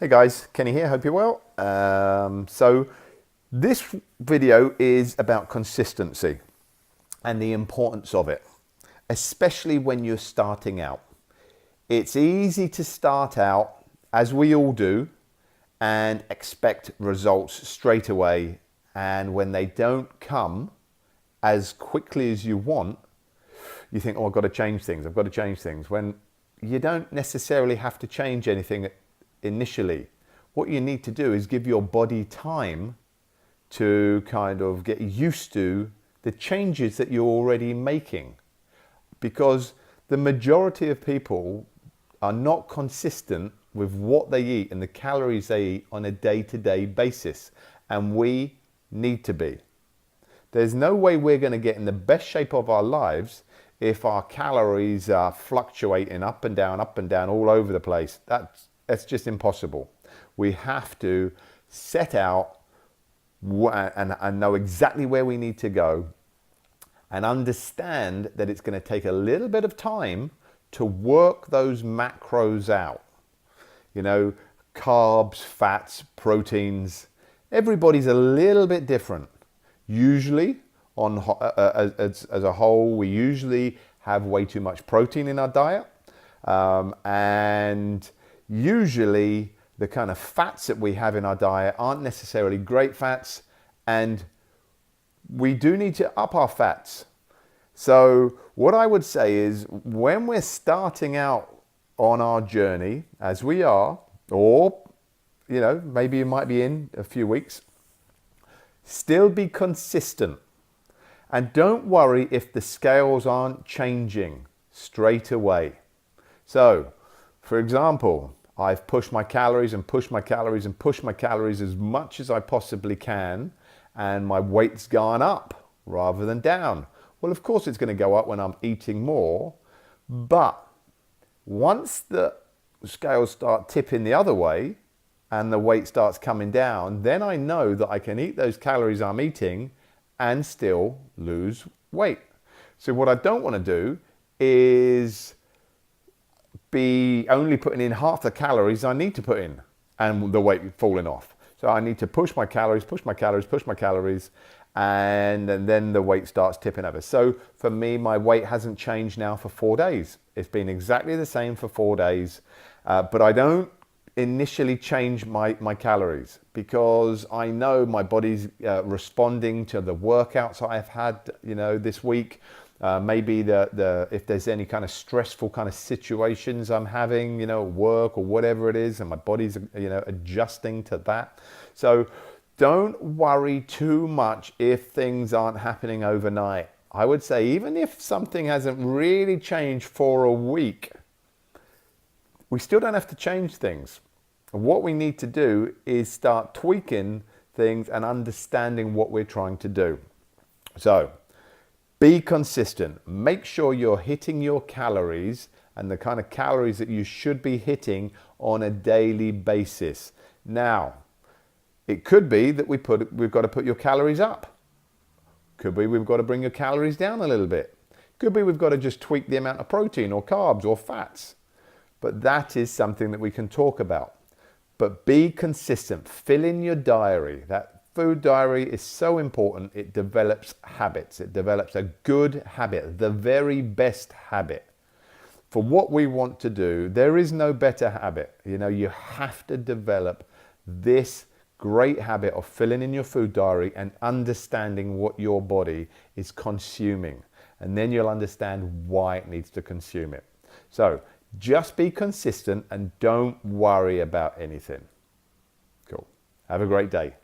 Hey guys, Kenny here, hope you're well. So this video is about consistency and the importance of it, especially when you're starting out. It's easy to start out, as we all do, and expect results straight away. And when they don't come as quickly as you want, you think, oh, I've got to change things, I've got to change things. When you don't necessarily have to change anything initially. What you need to do is give your body time to kind of get used to the changes that you're already making, because the majority of people are not consistent with what they eat and the calories they eat on a day-to-day basis, and we need to be. There's no way we're going to get in the best shape of our lives if our calories are fluctuating up and down all over the place. That's just impossible. We have to set out and know exactly where we need to go, and understand that it's going to take a little bit of time to work those macros out. You know, carbs, fats, proteins. Everybody's a little bit different. Usually, as a whole, we usually have way too much protein in our diet, and usually the kind of fats that we have in our diet aren't necessarily great fats, and we do need to up our fats. So what I would say is, when we're starting out on our journey, as we are, or you know, maybe you might be in a few weeks, still be consistent. And don't worry if the scales aren't changing straight away. So, for example, I've pushed my calories and pushed my calories and pushed my calories as much as I possibly can, and my weight's gone up rather than down. Well, of course it's going to go up when I'm eating more, but once the scales start tipping the other way and the weight starts coming down, then I know that I can eat those calories I'm eating and still lose weight. So what I don't want to do is be only putting in half the calories I need to put in and the weight falling off. So I need to push my calories, and then the weight starts tipping over. So for me, my weight hasn't changed now for 4 days. It's been exactly the same for 4 days, but I don't initially change my calories, because I know my body's responding to the workouts I've had, you know, this week. Maybe if there's any kind of stressful kind of situations I'm having, you know, work or whatever it is, and my body's, you know, adjusting to that. So don't worry too much if things aren't happening overnight. I would say even if something hasn't really changed for a week, we still don't have to change things. What we need to do is start tweaking things and understanding what we're trying to do. So be consistent. Make sure you're hitting your calories and the kind of calories that you should be hitting on a daily basis. Now, it could be that we've got to put your calories up. Could be we've got to bring your calories down a little bit. Could be we've got to just tweak the amount of protein or carbs or fats. But that is something that we can talk about. But be consistent. Fill in your diary. That food diary is so important. It develops habits. It develops a good habit, the very best habit. For what we want to do, there is no better habit. You know, you have to develop this great habit of filling in your food diary and understanding what your body is consuming. And then you'll understand why it needs to consume it. So just be consistent and don't worry about anything. Cool. Have a great day.